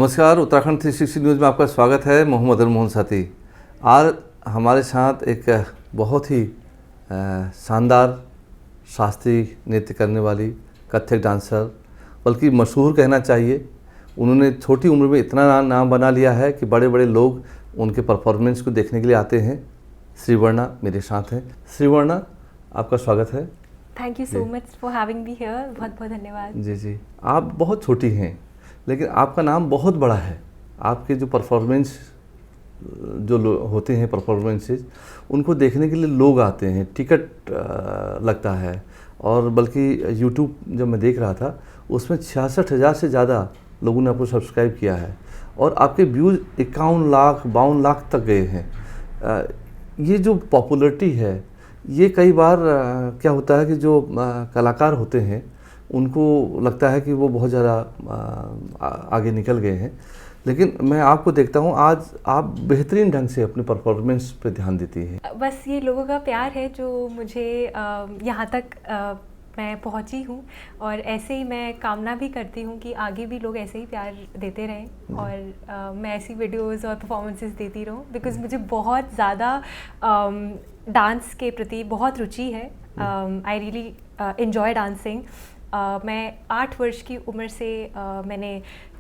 नमस्कार, उत्तराखंड 360 न्यूज़ में आपका स्वागत है। मोहम्मद मोहन साथी। आज हमारे साथ एक बहुत ही शानदार शास्त्रीय नृत्य करने वाली कथक डांसर, बल्कि मशहूर कहना चाहिए। उन्होंने छोटी उम्र में इतना नाम बना लिया है कि बड़े बड़े लोग उनके परफॉर्मेंस को देखने के लिए आते हैं। श्रीवर्णा मेरे साथ हैं। श्रीवर्णा, आपका स्वागत है। Thank you so much for having me here. बहुत बहुत धन्यवाद। जी जी, आप बहुत छोटी हैं लेकिन आपका नाम बहुत बड़ा है। आपके जो परफॉर्मेंस होते हैं परफॉर्मेंसेस, उनको देखने के लिए लोग आते हैं, टिकट लगता है। और बल्कि यूट्यूब जब मैं देख रहा था उसमें 66,000 से ज़्यादा लोगों ने आपको सब्सक्राइब किया है और आपके व्यूज़ 51 लाख 52 लाख तक गए हैं। ये जो पॉपुलरिटी है, ये कई बार क्या होता है कि जो कलाकार होते हैं उनको लगता है कि वो बहुत ज़्यादा आगे निकल गए हैं, लेकिन मैं आपको देखता हूँ आज आप बेहतरीन ढंग से अपने परफॉर्मेंस पे ध्यान देती हैं। बस ये लोगों का प्यार है जो मुझे यहाँ तक मैं पहुँची हूँ, और ऐसे ही मैं कामना भी करती हूँ कि आगे भी लोग ऐसे ही प्यार देते रहें और मैं ऐसी वीडियोस और परफॉर्मेंसेस देती रहूँ, बिकॉज़ मुझे बहुत ज़्यादा डांस के प्रति बहुत रुचि है। I really enjoy dancing. मैं 8 वर्ष की उम्र से मैंने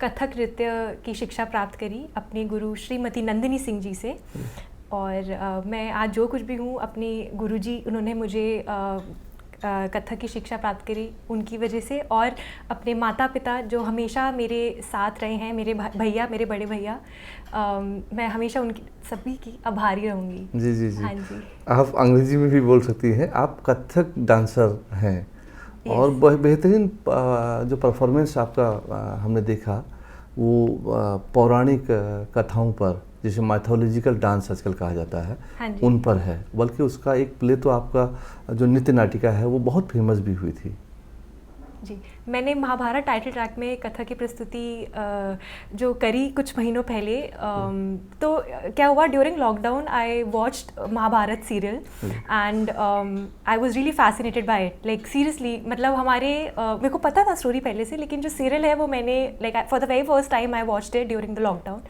कथक नृत्य की शिक्षा प्राप्त करी अपने गुरु श्रीमती नंदिनी सिंह जी से। और मैं आज जो कुछ भी हूँ, अपने गुरुजी उन्होंने मुझे कथक की शिक्षा प्राप्त करी उनकी वजह से, और अपने माता पिता जो हमेशा मेरे साथ रहे हैं, मेरे भैया, मेरे बड़े भैया, मैं हमेशा उनकी सभी की आभारी रहूँगी। जी जी जी। हाँ जी। आप अंग्रेजी में भी बोल सकती हैं। आप कथक डांसर हैं और बेहतरीन जो परफॉर्मेंस आपका हमने देखा वो पौराणिक कथाओं पर, जिसे माइथोलॉजिकल डांस आजकल कहा जाता है, हाँ जी। उन पर है। बल्कि उसका एक प्ले तो आपका जो नृत्य नाटिका है वो बहुत फेमस भी हुई थी। जी, मैंने महाभारत टाइटल ट्रैक में कथक की प्रस्तुति जो करी कुछ महीनों पहले। तो क्या हुआ, during lockdown I watched Mahabharat serial and I was really fascinated by it. Like seriously, मतलब मेरे को पता था स्टोरी पहले से, लेकिन जो सीरियल है वो मैंने like for the very first time I watched it during the lockdown,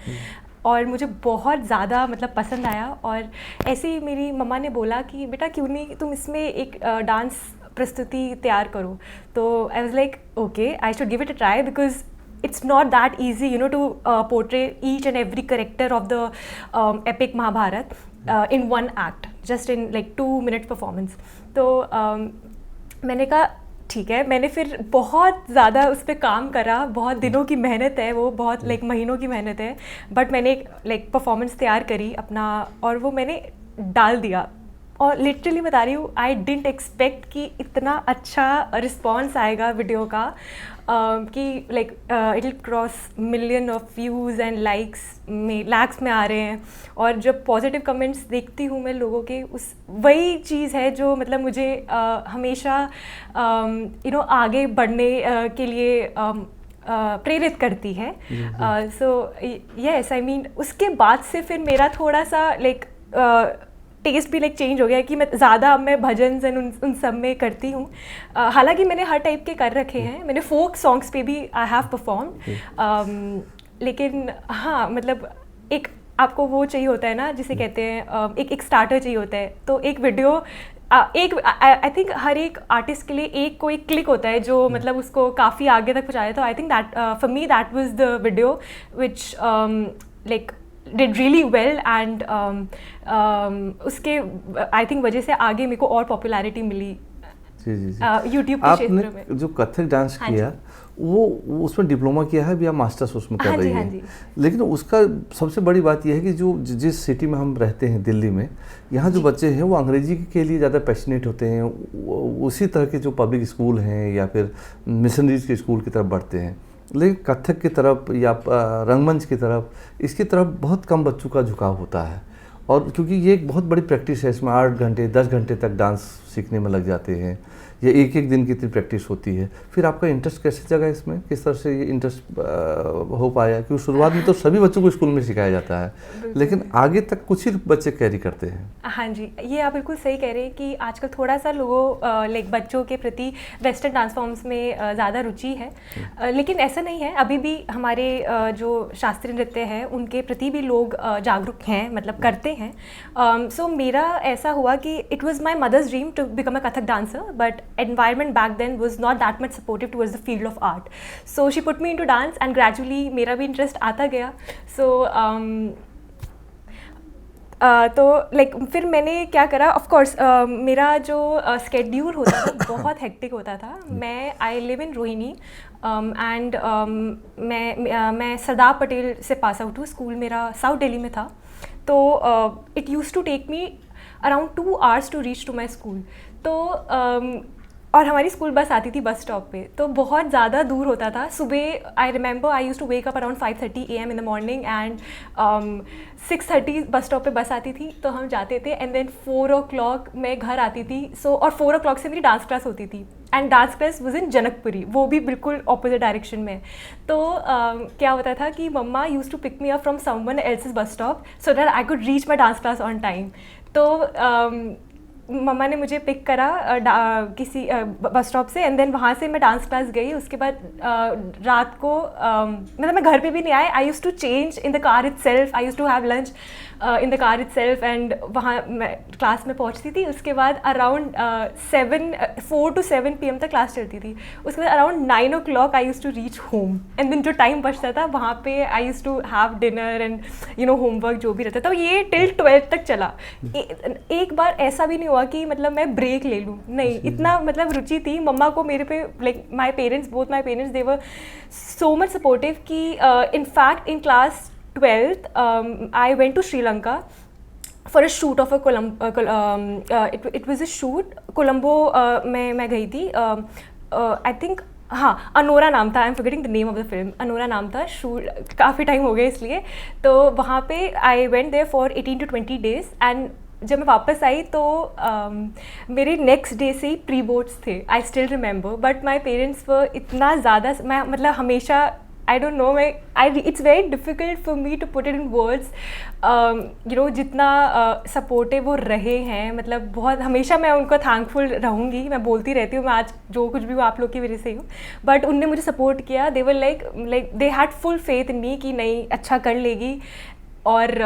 और मुझे बहुत ज़्यादा मतलब पसंद आया। और ऐसे ही मेरी मम्मा ने बोला कि बेटा क्यों नहीं तुम इसमें एक डांस प्रस्तुति तैयार करो। तो I was like okay, I should give it a try, because it's not that easy, you know, to portray each and every character of the epic Mahabharat in one act, just in like 2-minute performance. तो मैंने कहा ठीक है। मैंने फिर बहुत ज़्यादा उस पर काम करा, बहुत दिनों की मेहनत है वो, बहुत लाइक महीनों की मेहनत है, बट मैंने एक लाइक परफॉर्मेंस तैयार करी अपना, और वो मैंने डाल दिया। और लिटरली बता रही हूँ, आई डिडंट एक्सपेक्ट कि इतना अच्छा रिस्पॉन्स आएगा वीडियो का, कि like it will cross million of views and likes में, लैक्स में आ रहे हैं। और जब पॉजिटिव कमेंट्स देखती हूँ मैं लोगों के, उस वही चीज़ है जो मतलब मुझे हमेशा आगे बढ़ने के लिए प्रेरित करती है। सो यस, आई मीन उसके बाद से फिर मेरा थोड़ा सा लाइक टेस्ट भी लाइक चेंज हो गया कि मैं ज़्यादा अब मैं भजन उन सब में करती हूँ। हालांकि मैंने हर टाइप के कर रखे हैं, मैंने फोक सॉन्ग्स पे भी आई हैव परफॉर्म, लेकिन हाँ मतलब एक आपको वो चाहिए होता है ना, जिसे कहते हैं एक स्टार्टर चाहिए होता है। तो एक वीडियो एक आई थिंक हर एक आर्टिस्ट के लिए एक कोई क्लिक होता है जो मतलब उसको काफ़ी आगे तक पहुँचाया। तो I think that for me that was the video which like did really well, and उसके आई थिंक वजह से आगे मेरे को और पॉपुलैरिटी मिली। जी जी जी। यूट्यूब के क्षेत्र में आपने जो कथक डांस किया वो उसमें डिप्लोमा किया है या मास्टर्स उसमें कर रही है? लेकिन उसका सबसे बड़ी बात यह है कि जो जिस सिटी में हम रहते हैं, दिल्ली में, यहाँ जो बच्चे हैं वो अंग्रेजी के लिए ज़्यादा पैशनेट होते हैं। उसी तरह के जो पब्लिक स्कूल हैं या फिर मिशनरीज के स्कूल की तरफ बढ़ते हैं, लेकिन कथक की तरफ या रंगमंच की तरफ, इसकी तरफ बहुत कम बच्चों का झुकाव होता है। और क्योंकि ये एक बहुत बड़ी प्रैक्टिस है, इसमें 8 घंटे 10 घंटे तक डांस सीखने में लग जाते हैं, ये एक एक दिन की इतनी प्रैक्टिस होती है। फिर आपका इंटरेस्ट कैसे जगा इसमें, किस तरह से ये इंटरेस्ट हो पाया? क्योंकि शुरुआत में तो सभी बच्चों को स्कूल में सिखाया जाता है, लेकिन आगे तक कुछ ही बच्चे कैरी करते हैं। हाँ जी, ये आप बिल्कुल सही कह रहे हैं कि आजकल थोड़ा सा लोगों लाइक बच्चों के प्रति वेस्टर्न डांस फॉर्म्स में ज़्यादा रुचि है, लेकिन ऐसा नहीं है। अभी भी हमारे जो शास्त्रीय नृत्य है उनके प्रति भी लोग जागरूक हैं, मतलब करते हैं। सो मेरा ऐसा हुआ कि it was my mother's dream to become a Kathak dancer, but environment back then was not that much supportive towards the field of art. So she put me into dance and gradually मेरा भी interest आता गया. So तो like फिर मैंने क्या करा, of course मेरा जो स्केड्यूल होता था बहुत हेक्टिक होता था। I live in Rohini and मैं सरदार पटेल से पास आउट हूँ। स्कूल मेरा साउथ दिल्ली में था, तो it use to take me around 2 hours to reach to my school. तो और हमारी स्कूल बस आती थी बस स्टॉप पे, तो बहुत ज़्यादा दूर होता था। सुबह I remember I use to wake up around 5:30 AM in the morning and 6:30 bus stop पे बस आती थी, तो हम जाते थे एंड देन 4 o'clock मैं घर आती थी। सो और 4 o'clock से मेरी डांस क्लास होती थी and dance class was in Janakpuri, वो भी बिल्कुल ऑपोजिट डायरेक्शन में। तो क्या होता था कि मम्मा use to pick me up from someone else's bus stop so that I could reach my dance class on time. तो मम्मा ने मुझे पिक करा किसी बस स्टॉप से एंड देन वहाँ से मैं डांस क्लास गई। उसके बाद रात को मतलब मैं घर पे भी नहीं आई, I use to change in the car itself, I use to have lunch in the car itself and वहाँ मैं क्लास में पहुँचती थी। उसके बाद अराउंड 4 to 7 PM तक क्लास चलती थी। उसके बाद around 9 o'clock I use to reach home and then जो टाइम बचता था वहाँ पे I use to have dinner and you know homework जो भी रहता था। तो ये टिल 12th तक चला। एक बार ऐसा भी नहीं हुआ कि मतलब मैं ब्रेक ले लूँ, नहीं, इतना मतलब रुचि थी मम्मा को मेरे पे। Like my parents, both my parents, they were so much supportive कि in fact in class 12th I went to Sri Lanka for a shoot of a it was a shoot Colombo मैं गई थी। I think हाँ, Anora नाम था, I am forgetting the name of the film. Anora नाम था, shoot काफ़ी time हो गया इसलिए। तो वहाँ पे I went there for 18 to 20 days and जब मैं वापस आई तो मेरे नेक्स्ट डे से ही प्री बोर्ड्स थे, I still remember. But my parents were इतना ज़्यादा, मैं मतलब हमेशा I don't know, it's very difficult for me to put it in words, you know, जितना सपोर्टिव वो रहे हैं। मतलब बहुत, हमेशा मैं उनको थैंकफुल रहूँगी, मैं बोलती रहती हूँ, मैं आज जो कुछ भी वो आप लोग की वजह से ही हूँ। बट उनने मुझे सपोर्ट किया, they were like they had full faith in me कि नहीं, अच्छा कर लेगी। और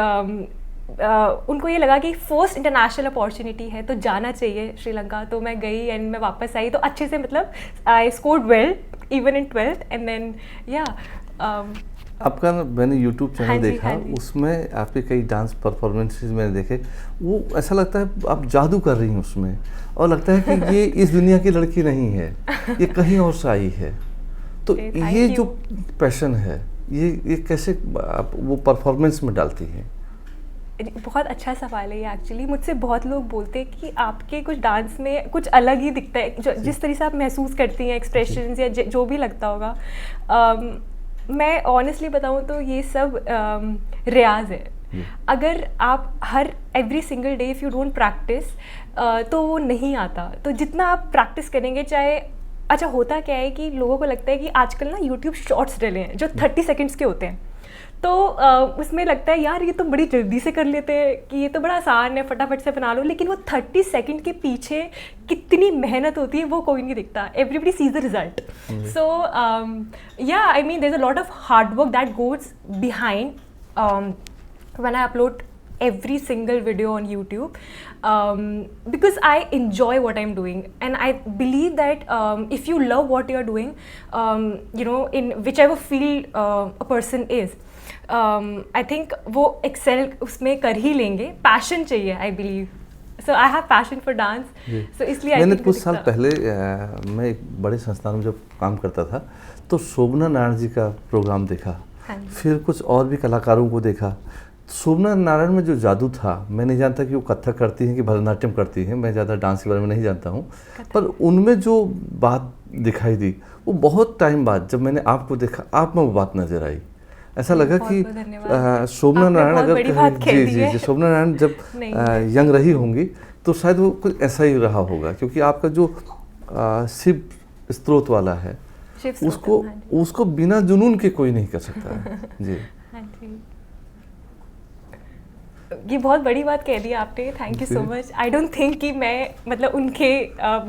उनको ये लगा कि फर्स्ट इंटरनेशनल अपॉर्चुनिटी है तो जाना चाहिए श्रीलंका। तो मैं गई एंड मैं वापस आई तो अच्छे से, मतलब I scored well even in 12th and then या आपका मैंने YouTube चैनल देखा, उसमें आपके कई डांस परफॉर्मेंसेस मैंने देखे, वो ऐसा लगता है आप जादू कर रही हैं उसमें, और लगता है कि ये इस दुनिया की लड़की नहीं है, ये कहीं और से आई है। तो ये जो पैशन है, ये कैसे आप वो परफॉर्मेंस में डालती हैं? बहुत अच्छा सवाल है ये एक्चुअली। मुझसे बहुत लोग बोलते हैं कि आपके कुछ डांस में कुछ अलग ही दिखता है, जिस तरह से आप महसूस करती हैं, एक्सप्रेशंस या जो भी लगता होगा। मैं ऑनेस्टली बताऊं तो ये सब रियाज है। अगर आप every single day if you don't practice तो वो नहीं आता। तो जितना आप प्रैक्टिस करेंगे, चाहे, अच्छा होता क्या है कि लोगों को लगता है कि आजकल ना यूट्यूब शॉर्ट्स डले हैं जो 30 seconds के होते हैं, तो उसमें लगता है यार ये तो बड़ी जल्दी से कर लेते हैं कि ये तो बड़ा आसान है, फटाफट से बना लो। लेकिन वो 30 सेकंड के पीछे कितनी मेहनत होती है वो कोई नहीं दिखता। Everybody sees the result. So yeah I mean there is a lot of hard work that goes behind when I upload every single video on YouTube, because I enjoy what I'm doing and I believe that if you love what you're doing, you know, in whichever field a person is, I think वो excel उसमें कर ही लेंगे। passion चाहिए, I believe. So I have passion for dance. So इसलिए मैंने कुछ साल पहले मैं एक बड़े संस्थान में जब काम करता था तो शोभना नारायण जी का प्रोग्राम देखा, फिर कुछ और भी कलाकारों को देखा। शोभना नारायण में जो जादू था, मैं नहीं जानता कि वो कथक करती हैं कि भरतनाट्यम करती हैं, मैं ज़्यादा डांस के बारे में नहीं जानता हूँ, पर उनमें जो बात दिखाई दी वो बहुत टाइम बाद जब मैंने आपको देखा, आप में वो बात नज़र आई। ऐसा लगा कि बहुत-बहुत धन्यवाद। शोभना आपने नारायण बहुत अगर बड़ी बात कह जी दी जी है। जी शोभना नारायण जब नहीं। यंग रही होंगी तो शायद वो कुछ ऐसा ही रहा होगा, क्योंकि आपका जो शिव स्रोत वाला है शिव स्तोत्रम, उसको हाँ जी। उसको बिना जुनून के कोई नहीं कर सकता है। जी हाँ जी। ये बहुत बड़ी बात कह दी आपने, थैंक यू सो जी। मच। आई डोंट थिंक कि मैं मतलब उनके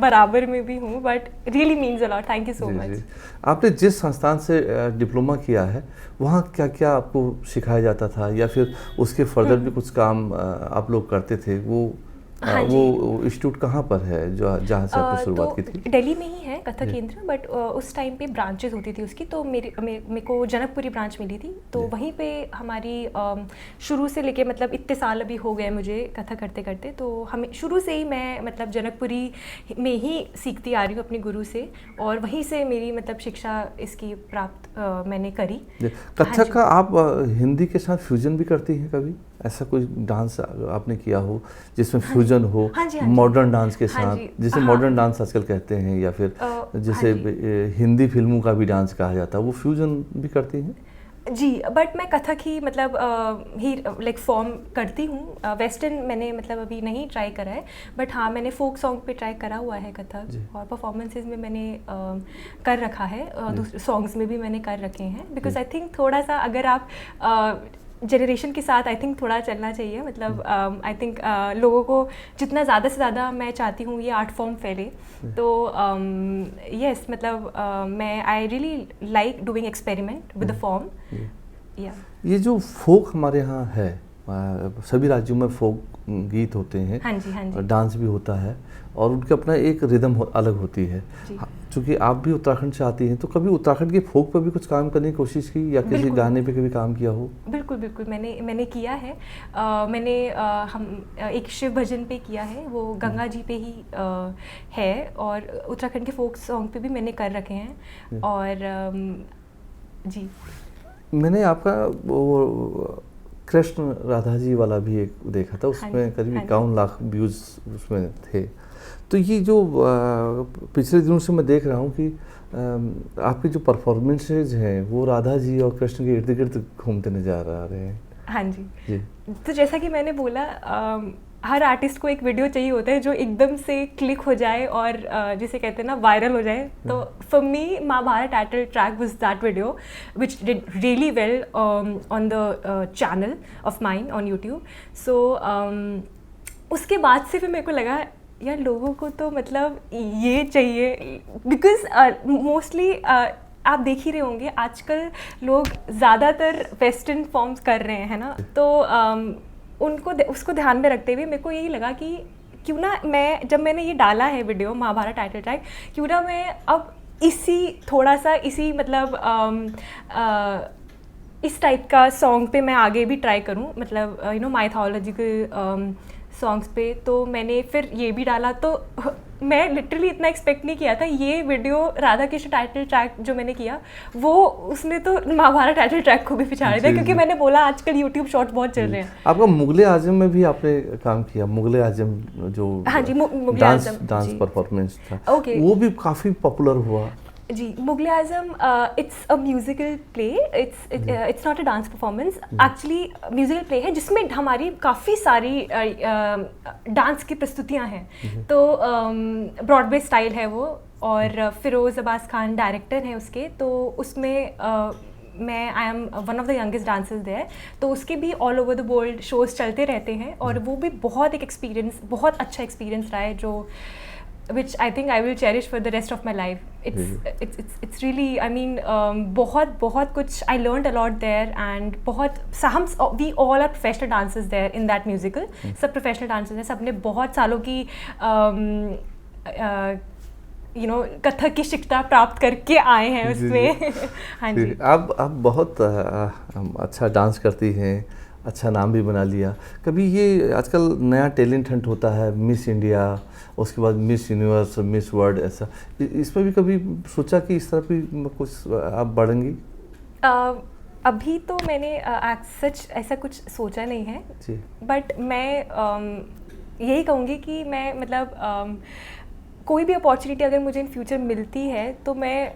बराबर में भी हूँ, but really means a lot, thank you so जी मच। जी आपने जिस संस्थान से डिप्लोमा किया है वहाँ क्या क्या आपको सिखाया जाता था, या फिर उसके फर्दर भी कुछ काम आप लोग करते थे, हाँ वो जी। इंस्टीट्यूट कहाँ पर है जो जहाँ से आपने शुरुआत की तो थी? दिल्ली में ही है कथक जी। केंद्र, बट उस टाइम पे ब्रांचेस होती थी उसकी, तो मेरे को जनकपुरी ब्रांच मिली थी, तो जी। वहीं पे हमारी शुरू से लेके मतलब इतने साल अभी हो गए मुझे कथक करते करते, तो हमें शुरू से ही मैं मतलब जनकपुरी में ही सीखती आ रही हूँ अपने गुरु से, और वहीं से मेरी मतलब शिक्षा इसकी प्राप्त मैंने करी। जी। हाँ कथक जी। का आप हिंदी के साथ फ्यूजन भी करती हैं कभी? ऐसा कोई डांस आपने किया हो जिसमें हाँ जी। फ्यूजन हो, हाँ जी, हाँ जी। मॉडर्न डांस के हाँ साथ, जी। जिसे हाँ। मॉडर्न डांस आजकल कहते हैं, या फिर हाँ जैसे जी। हिंदी फिल्मों का भी डांस कहा जाता है, वो फ्यूजन भी करती हैं? जी, बट मैं कथक ही मतलब ही लाइक फॉर्म करती हूँ। वेस्टर्न मैंने मतलब अभी नहीं ट्राई करा है, बट हाँ मैंने फोक सॉन्ग पे ट्राई करा हुआ है कथक, जी। और परफॉर्मेंसेस में मैंने कर रखा है, दूसरे सॉन्ग्स में भी मैंने कर रखे हैं, बिकॉज आई थिंक थोड़ा सा अगर आप जनरेशन के साथ आई थिंक थोड़ा चलना चाहिए, मतलब आई थिंक लोगों को जितना ज़्यादा से ज़्यादा मैं चाहती हूँ ये आर्ट फॉर्म फैले, तो यस मतलब मैं I really like doing experiment with the form. या ये जो फोक हमारे यहाँ है, सभी राज्यों में फोक गीत होते हैं, हाँ जी, हाँ जी। डांस भी होता है, और उनके अपना एक रिदम अलग होती है। जी। चूँकि आप भी उत्तराखंड से आती हैं, तो कभी उत्तराखंड के फोक पर भी कुछ काम करने की कोशिश की, या किसी बिल्कुल। गाने पे कभी काम किया हो? बिल्कुल बिल्कुल मैंने किया है। मैंने हम एक शिव भजन पे किया है, वो गंगा जी पे ही है, और उत्तराखंड के फोक सॉन्ग पे भी मैंने कर रखे हैं, और जी। मैंने आपका वो कृष्ण राधा जी वाला भी एक देखा था, उसमें करीब 51 लाख व्यूज़ उसमें थे। तो ये जो पिछले दिनों से मैं देख रहा हूँ कि आपके जो परफॉर्मेंसेज हैं वो राधा जी और कृष्ण के इर्द गिर्द घूमते नजर आ रहे हैं। हाँ जी। जी। तो जैसा कि मैंने बोला, हर आर्टिस्ट को एक वीडियो चाहिए होता है जो एकदम से क्लिक हो जाए और जिसे कहते हैं ना वायरल हो जाए, तो for me Mahabharat title track was that video which did really well on the channel of mine on YouTube. So उसके बाद से फिर मेरे को लगा यार लोगों को तो मतलब ये चाहिए, बिकॉज मोस्टली आप देख ही रहे होंगे आजकल लोग ज़्यादातर वेस्टर्न फॉर्म्स कर रहे हैं ना, तो उनको उसको ध्यान में रखते हुए मेरे को यही लगा कि क्यों ना मैं, जब मैंने ये डाला है वीडियो महाभारत टाइटल ट्रैक, क्यों ना मैं अब थोड़ा सा इसी मतलब इस टाइप का सॉन्ग पे मैं आगे भी ट्राई करूं, मतलब यू नो माइथोलॉजिकल सॉन्ग्स पे। तो मैंने फिर ये भी डाला, तो मैं लिटरली इतना एक्सपेक्ट नहीं किया था। ये video Radha Krishna title track जो मैंने किया, वो उसने तो महाभारत टाइटल ट्रैक को भी पिछाड़ दिया, क्योंकि मैंने बोला आजकल यूट्यूब शॉर्ट बहुत चल रहे हैं। आपका मुगले आजम में भी आपने काम किया, मुगले आजम जो हाँ जी, मुगले आजम डांस परफॉर्मेंस था, ओके, वो भी काफ़ी पॉपुलर हुआ। जी। Mughal-e Azam it's a musical play, it's not a dance performance, actually musical play है जिसमें हमारी काफ़ी सारी डांस की प्रस्तुतियाँ हैं। तो ब्रॉडवे स्टाइल है वो, और फिरोज़ अब्बास खान डायरेक्टर हैं उसके, तो उसमें मैं I am one of the youngest dancers there, तो उसके भी all over the world shows चलते रहते हैं, और वो भी बहुत एक एक्सपीरियंस, बहुत अच्छा एक्सपीरियंस रहा है, जो which I think I will cherish for the rest of my life. It's really, I mean, बहुत कुछ I learned a lot there, and we all are professional dancers there in that musical. सब professional dancers हैं, सबने बहुत सालों की you know Kathak की शिक्षा प्राप्त करके आए हैं उसमें। हाँ जी। आप बहुत अच्छा डांस करती हैं, अच्छा नाम भी बना लिया। कभी ये आजकल नया टैलेंट हंट होता है, मिस इंडिया, उसके बाद मिस यूनिवर्स, मिस वर्ल्ड, ऐसा इसमें भी कभी सोचा कि इस तरह भी कुछ आप बढ़ेंगी? अभी तो मैंने सच ऐसा कुछ सोचा नहीं है जी, बट मैं यही कहूँगी कि मैं मतलब कोई भी अपॉर्चुनिटी अगर मुझे इन फ्यूचर मिलती है, तो मैं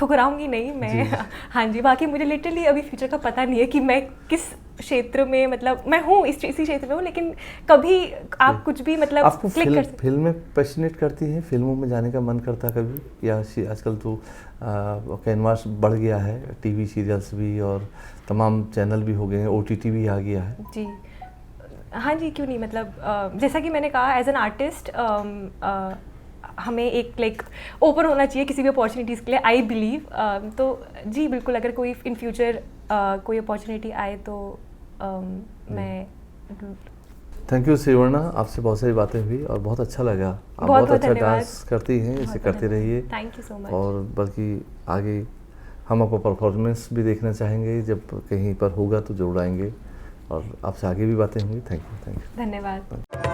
ठुकराऊंगी नहीं मैं। हाँ जी, बाकी मुझे लिटरली अभी फ्यूचर का पता नहीं है कि मैं किस क्षेत्र में, मतलब मैं हूँ इसी क्षेत्र में हूँ, लेकिन कभी आप कुछ भी मतलब आपको क्लिक कर सकते। फिल्में पैशनेट करती हैं, फिल्मों में जाने का मन करता है कभी, या आजकल तो कैनवास बढ़ गया है, टीवी सीरियल्स भी और तमाम चैनल भी हो गए हैं, ओटीटी भी आ गया है। जी हाँ जी, क्यों नहीं, मतलब जैसा कि मैंने कहा एज एन आर्टिस्ट हमें एक लाइक ओपन होना चाहिए किसी भी अपॉर्चुनिटीज़ के लिए, आई बिलीव। तो जी बिल्कुल, अगर कोई इन फ्यूचर कोई अपॉर्चुनिटी आए तो मैं। थैंक यू श्रीवर्णा, आपसे बहुत सारी बातें हुई और बहुत अच्छा लगा। आप बहुत बहुत अच्छा धन्यवाद। डांस करती हैं, इसे करते रहिए। Thank you so much. और बल्कि आगे हम आपको परफॉर्मेंस भी देखना चाहेंगे, जब कहीं पर होगा तो जरूर आएंगे और आपसे आगे भी बातें होंगी। Thank you. धन्यवाद।